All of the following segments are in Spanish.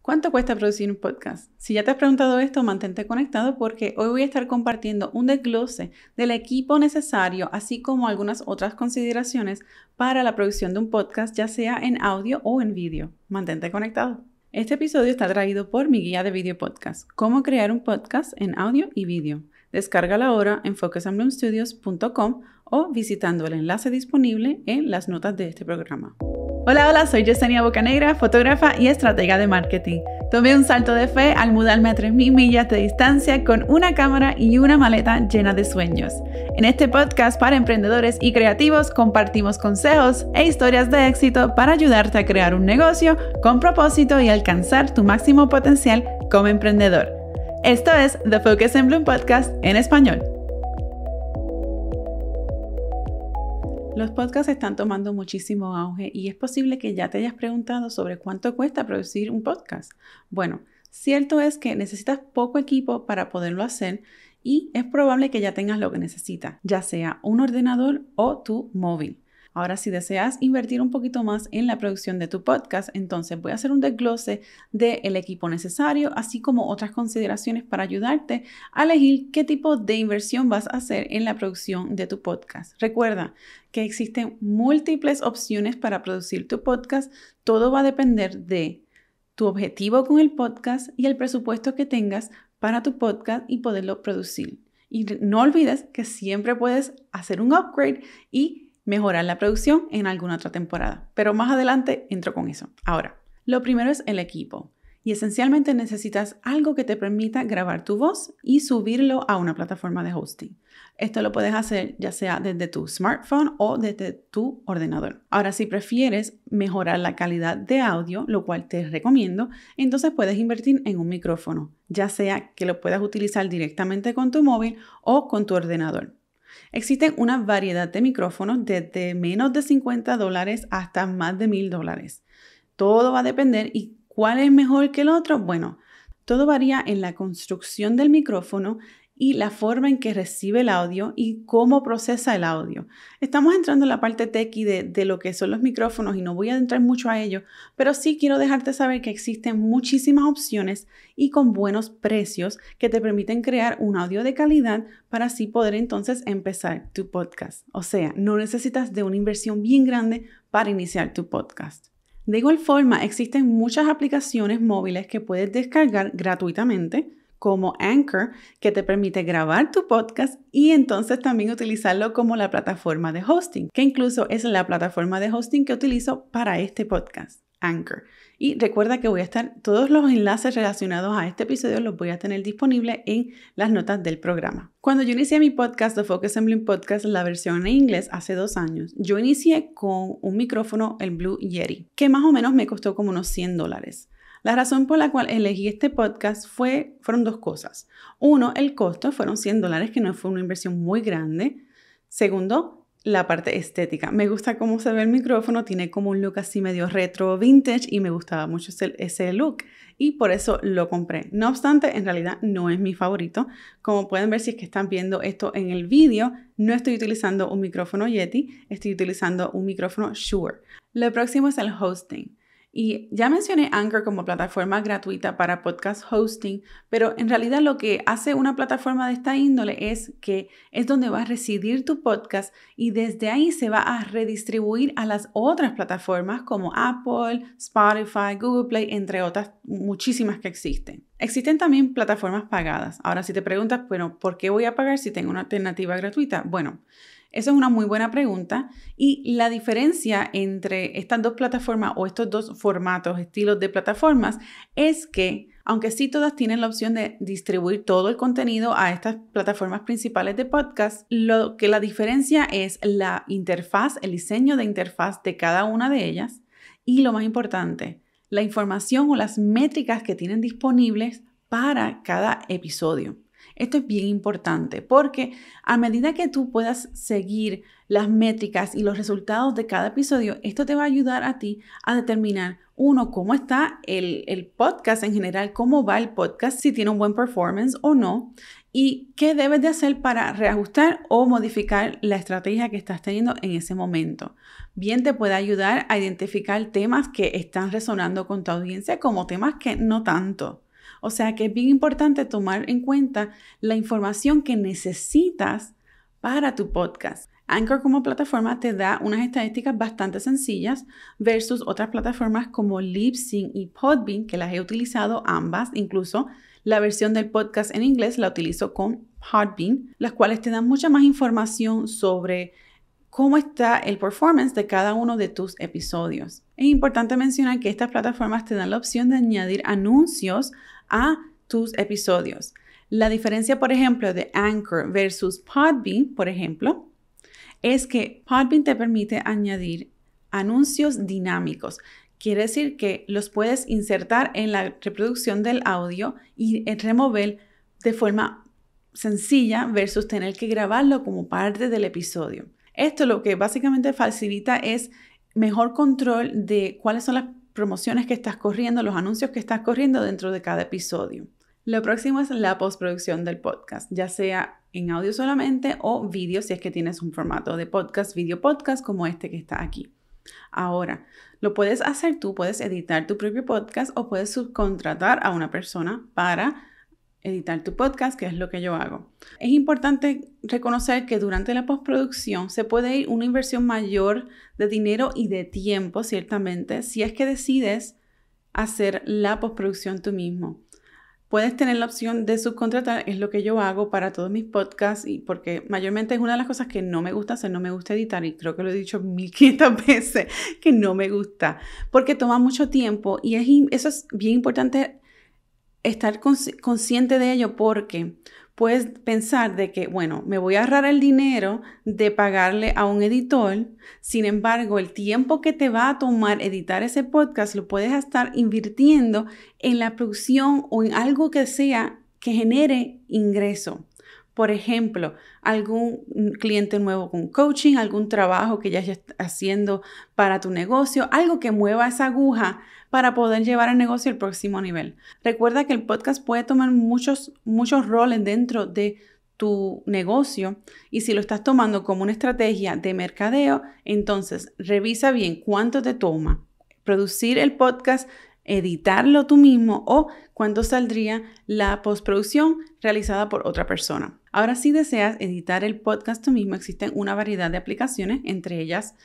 ¿Cuánto cuesta producir un podcast? Si ya te has preguntado esto, mantente conectado porque hoy voy a estar compartiendo un desglose del equipo necesario, así como algunas otras consideraciones para la producción de un podcast, ya sea en audio o en vídeo. Mantente conectado. Este episodio está traído por mi guía de video podcast, Cómo crear un podcast en audio y vídeo. Descárgala ahora en focusandbloomstudios.com o visitando el enlace disponible en las notas de este programa. Hola, soy Yesenia Bocanegra, fotógrafa y estratega de marketing. Tomé un salto de fe al mudarme a 3.000 millas de distancia con una cámara y una maleta llena de sueños. En este podcast para emprendedores y creativos compartimos consejos e historias de éxito para ayudarte a crear un negocio con propósito y alcanzar tu máximo potencial como emprendedor. Esto es The Focus and Bloom Podcast en español. Los podcasts están tomando muchísimo auge y es posible que ya te hayas preguntado sobre cuánto cuesta producir un podcast. Bueno, cierto es que necesitas poco equipo para poderlo hacer y es probable que ya tengas lo que necesitas, ya sea un ordenador o tu móvil. Ahora, si deseas invertir un poquito más en la producción de tu podcast, entonces voy a hacer un desglose del equipo necesario, así como otras consideraciones para ayudarte a elegir qué tipo de inversión vas a hacer en la producción de tu podcast. Recuerda que existen múltiples opciones para producir tu podcast. Todo va a depender de tu objetivo con el podcast y el presupuesto que tengas para tu podcast y poderlo producir. Y no olvides que siempre puedes hacer un upgrade y mejorar la producción en alguna otra temporada. Pero más adelante entro con eso. Ahora, lo primero es el equipo. Y esencialmente necesitas algo que te permita grabar tu voz y subirlo a una plataforma de hosting. Esto lo puedes hacer ya sea desde tu smartphone o desde tu ordenador. Ahora, si prefieres mejorar la calidad de audio, lo cual te recomiendo, entonces puedes invertir en un micrófono, ya sea que lo puedas utilizar directamente con tu móvil o con tu ordenador. Existen una variedad de micrófonos desde menos de $50 hasta más de $1,000. Todo va a depender. ¿Y cuál es mejor que el otro? Bueno, todo varía en la construcción del micrófono y la forma en que recibe el audio y cómo procesa el audio. Estamos entrando en la parte techy de lo que son los micrófonos y no voy a entrar mucho a ello, pero sí quiero dejarte saber que existen muchísimas opciones y con buenos precios que te permiten crear un audio de calidad para así poder entonces empezar tu podcast. O sea, no necesitas de una inversión bien grande para iniciar tu podcast. De igual forma, existen muchas aplicaciones móviles que puedes descargar gratuitamente, como Anchor, que te permite grabar tu podcast y entonces también utilizarlo como la plataforma de hosting, que incluso es la plataforma de hosting que utilizo para este podcast, Anchor. Y recuerda que voy a estar, todos los enlaces relacionados a este episodio los voy a tener disponibles en las notas del programa. Cuando yo inicié mi podcast, The Focus and Bloom Podcast, la versión en inglés, hace 2 años, yo inicié con un micrófono, el Blue Yeti, que más o menos me costó como unos $100. La razón por la cual elegí este podcast fueron 2 cosas. Uno, el costo, fueron $100, que no fue una inversión muy grande. Segundo, la parte estética. Me gusta cómo se ve el micrófono, tiene como un look así medio retro vintage y me gustaba mucho ese look y por eso lo compré. No obstante, en realidad no es mi favorito. Como pueden ver si es que están viendo esto en el vídeo, no estoy utilizando un micrófono Yeti, estoy utilizando un micrófono Shure. Lo próximo es el hosting. Y ya mencioné Anchor como plataforma gratuita para podcast hosting, pero en realidad lo que hace una plataforma de esta índole es que es donde va a residir tu podcast y desde ahí se va a redistribuir a las otras plataformas como Apple, Spotify, Google Play, entre otras muchísimas que existen. Existen también plataformas pagadas. Ahora, si te preguntas, bueno, ¿por qué voy a pagar si tengo una alternativa gratuita? Bueno, esa es una muy buena pregunta y la diferencia entre estas 2 plataformas o estos 2 formatos, estilos de plataformas, es que aunque sí todas tienen la opción de distribuir todo el contenido a estas plataformas principales de podcast, lo que la diferencia es la interfaz, el diseño de interfaz de cada una de ellas y lo más importante, la información o las métricas que tienen disponibles para cada episodio. Esto es bien importante porque a medida que tú puedas seguir las métricas y los resultados de cada episodio, esto te va a ayudar a ti a determinar Uno, cómo está el podcast en general, cómo va el podcast, si tiene un buen performance o no, y qué debes de hacer para reajustar o modificar la estrategia que estás teniendo en ese momento. Bien te puede ayudar a identificar temas que están resonando con tu audiencia como temas que no tanto. O sea que es bien importante tomar en cuenta la información que necesitas para tu podcast. Anchor como plataforma te da unas estadísticas bastante sencillas versus otras plataformas como Libsyn y Podbean, que las he utilizado ambas. Incluso la versión del podcast en inglés la utilizo con Podbean, las cuales te dan mucha más información sobre cómo está el performance de cada uno de tus episodios. Es importante mencionar que estas plataformas te dan la opción de añadir anuncios a tus episodios. La diferencia, por ejemplo, de Anchor versus Podbean, por ejemplo, es que Podbean te permite añadir anuncios dinámicos. Quiere decir que los puedes insertar en la reproducción del audio y remover de forma sencilla versus tener que grabarlo como parte del episodio. Esto lo que básicamente facilita es mejor control de cuáles son las promociones que estás corriendo, los anuncios que estás corriendo dentro de cada episodio. Lo próximo es la postproducción del podcast, ya sea en audio solamente o vídeo si es que tienes un formato de podcast, video podcast como este que está aquí. Ahora, lo puedes hacer tú, puedes editar tu propio podcast o puedes subcontratar a una persona para editar tu podcast, que es lo que yo hago. Es importante reconocer que durante la postproducción se puede ir una inversión mayor de dinero y de tiempo, ciertamente, si es que decides hacer la postproducción tú mismo. Puedes tener la opción de subcontratar, es lo que yo hago para todos mis podcasts, y porque mayormente es una de las cosas que no me gusta hacer, no me gusta editar, y creo que lo he dicho 1500 veces, que no me gusta, porque toma mucho tiempo y eso es bien importante estar consciente de ello, porque puedes pensar de que, bueno, me voy a ahorrar el dinero de pagarle a un editor. Sin embargo, el tiempo que te va a tomar editar ese podcast lo puedes estar invirtiendo en la producción o en algo que sea que genere ingreso. Por ejemplo, algún cliente nuevo con coaching, algún trabajo que ya estés haciendo para tu negocio, algo que mueva esa aguja para poder llevar el negocio al próximo nivel. Recuerda que el podcast puede tomar muchos roles dentro de tu negocio, y si lo estás tomando como una estrategia de mercadeo, entonces revisa bien cuánto te toma producir el podcast, editarlo tú mismo, o cuánto saldría la postproducción realizada por otra persona. Ahora, si deseas editar el podcast tú mismo, existen una variedad de aplicaciones, entre ellas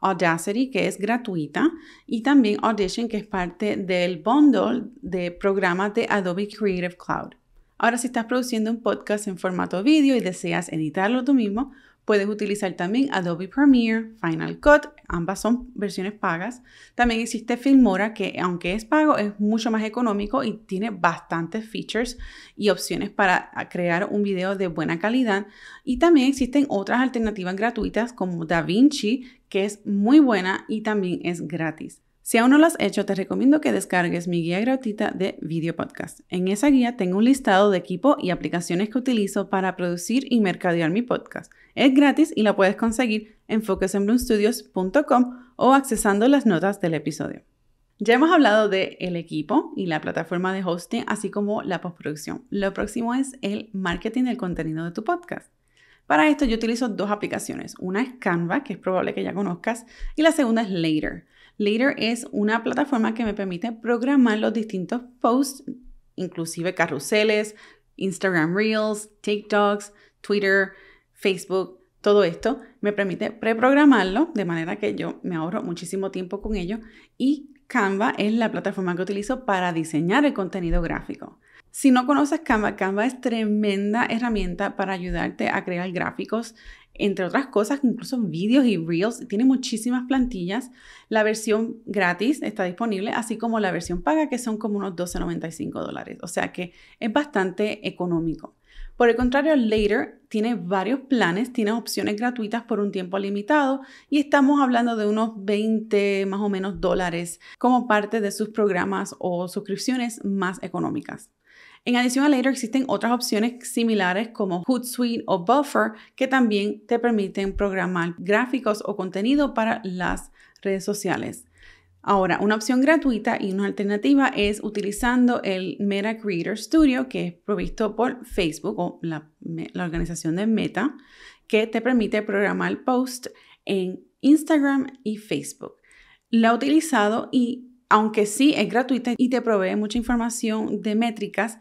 Audacity, que es gratuita, y también Audition, que es parte del bundle de programas de Adobe Creative Cloud. Ahora, si estás produciendo un podcast en formato vídeo y deseas editarlo tú mismo, puedes utilizar también Adobe Premiere, Final Cut, ambas son versiones pagas. También existe Filmora, que aunque es pago, es mucho más económico y tiene bastantes features y opciones para crear un video de buena calidad. Y también existen otras alternativas gratuitas como DaVinci, que es muy buena y también es gratis. Si aún no lo has hecho, te recomiendo que descargues mi guía gratuita de video podcast. En esa guía tengo un listado de equipo y aplicaciones que utilizo para producir y mercadear mi podcast. Es gratis y la puedes conseguir en focusonbloomstudios.com o accesando las notas del episodio. Ya hemos hablado del equipo y la plataforma de hosting, así como la postproducción. Lo próximo es el marketing del contenido de tu podcast. Para esto yo utilizo dos aplicaciones. Una es Canva, que es probable que ya conozcas, y la segunda es Later. Later es una plataforma que me permite programar los distintos posts, inclusive carruseles, Instagram Reels, TikToks, Twitter, Facebook, todo esto. Me permite preprogramarlo de manera que yo me ahorro muchísimo tiempo con ello, y Canva es la plataforma que utilizo para diseñar el contenido gráfico. Si no conoces Canva, Canva es tremenda herramienta para ayudarte a crear gráficos, entre otras cosas, incluso vídeos y reels. Tiene muchísimas plantillas. La versión gratis está disponible, así como la versión paga, que son como unos $12.95. O sea que es bastante económico. Por el contrario, Later tiene varios planes, tiene opciones gratuitas por un tiempo limitado, y estamos hablando de unos $20 más o menos como parte de sus programas o suscripciones más económicas. En adición a Later existen otras opciones similares como Hootsuite o Buffer, que también te permiten programar gráficos o contenido para las redes sociales. Ahora, una opción gratuita y una alternativa es utilizando el Meta Creator Studio, que es provisto por Facebook o la organización de Meta, que te permite programar posts en Instagram y Facebook. La he utilizado y aunque sí es gratuita y te provee mucha información de métricas,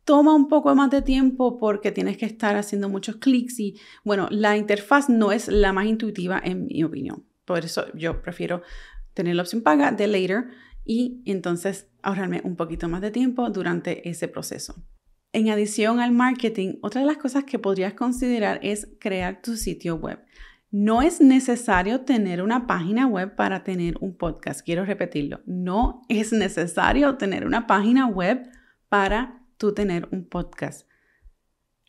toma un poco más de tiempo porque tienes que estar haciendo muchos clics y, bueno, la interfaz no es la más intuitiva en mi opinión. Por eso yo prefiero tener la opción paga de Later y entonces ahorrarme un poquito más de tiempo durante ese proceso. En adición al marketing, otra de las cosas que podrías considerar es crear tu sitio web. No es necesario tener una página web para tener un podcast. Quiero repetirlo. No es necesario tener una página web para tú tener un podcast.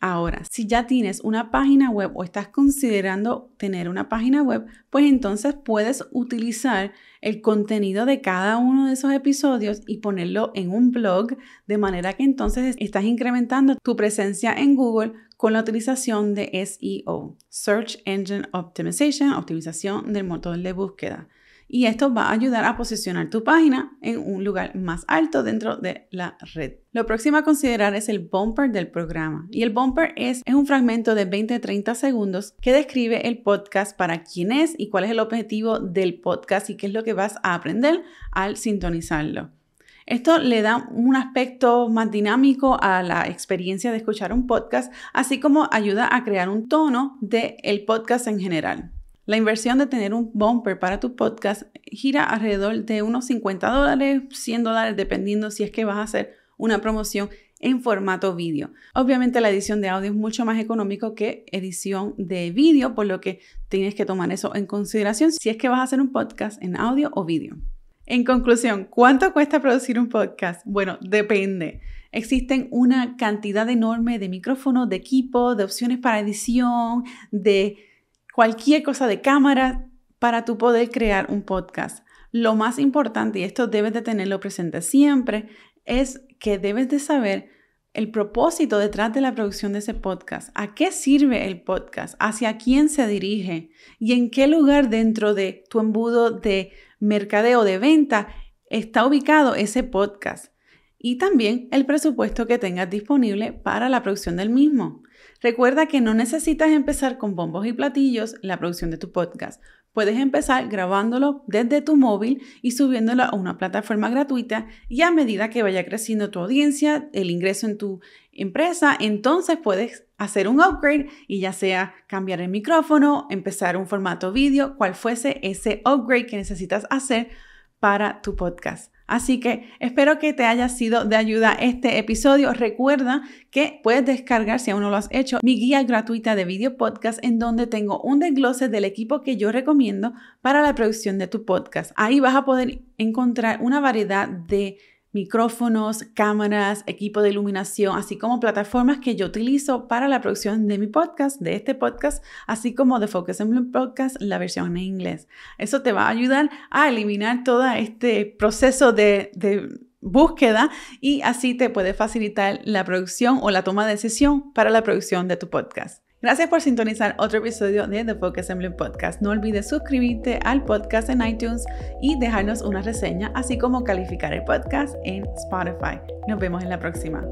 Ahora, si ya tienes una página web o estás considerando tener una página web, pues entonces puedes utilizar el contenido de cada uno de esos episodios y ponerlo en un blog, de manera que entonces estás incrementando tu presencia en Google con la utilización de SEO, Search Engine Optimization, optimización del motor de búsqueda. Y esto va a ayudar a posicionar tu página en un lugar más alto dentro de la red. Lo próximo a considerar es el bumper del programa. Y el bumper es un fragmento de 20-30 segundos que describe el podcast, para quién es y cuál es el objetivo del podcast y qué es lo que vas a aprender al sintonizarlo. Esto le da un aspecto más dinámico a la experiencia de escuchar un podcast, así como ayuda a crear un tono del podcast en general. La inversión de tener un bumper para tu podcast gira alrededor de unos $50, $100, dependiendo si es que vas a hacer una promoción en formato vídeo. Obviamente la edición de audio es mucho más económico que edición de vídeo, por lo que tienes que tomar eso en consideración si es que vas a hacer un podcast en audio o vídeo. En conclusión, ¿cuánto cuesta producir un podcast? Bueno, depende. Existen una cantidad enorme de micrófonos, de equipo, de opciones para edición, de cualquier cosa, de cámara, para tú poder crear un podcast. Lo más importante, y esto debes de tenerlo presente siempre, es que debes de saber el propósito detrás de la producción de ese podcast. ¿A qué sirve el podcast? ¿Hacia quién se dirige? ¿Y en qué lugar dentro de tu embudo de mercadeo, de venta, está ubicado ese podcast? Y también el presupuesto que tengas disponible para la producción del mismo. Recuerda que no necesitas empezar con bombos y platillos la producción de tu podcast. Puedes empezar grabándolo desde tu móvil y subiéndolo a una plataforma gratuita, y a medida que vaya creciendo tu audiencia, el ingreso en tu empresa, entonces puedes hacer un upgrade y ya sea cambiar el micrófono, empezar un formato vídeo, cual fuese ese upgrade que necesitas hacer para tu podcast. Así que espero que te haya sido de ayuda este episodio. Recuerda que puedes descargar, si aún no lo has hecho, mi guía gratuita de video podcast, en donde tengo un desglose del equipo que yo recomiendo para la producción de tu podcast. Ahí vas a poder encontrar una variedad de micrófonos, cámaras, equipo de iluminación, así como plataformas que yo utilizo para la producción de mi podcast, de este podcast, así como de Focus Assembly Podcast, la versión en inglés. Eso te va a ayudar a eliminar todo este proceso de búsqueda, y así te puede facilitar la producción o la toma de decisión para la producción de tu podcast. Gracias por sintonizar otro episodio de The Focus Assembly Podcast. No olvides suscribirte al podcast en iTunes y dejarnos una reseña, así como calificar el podcast en Spotify. Nos vemos en la próxima.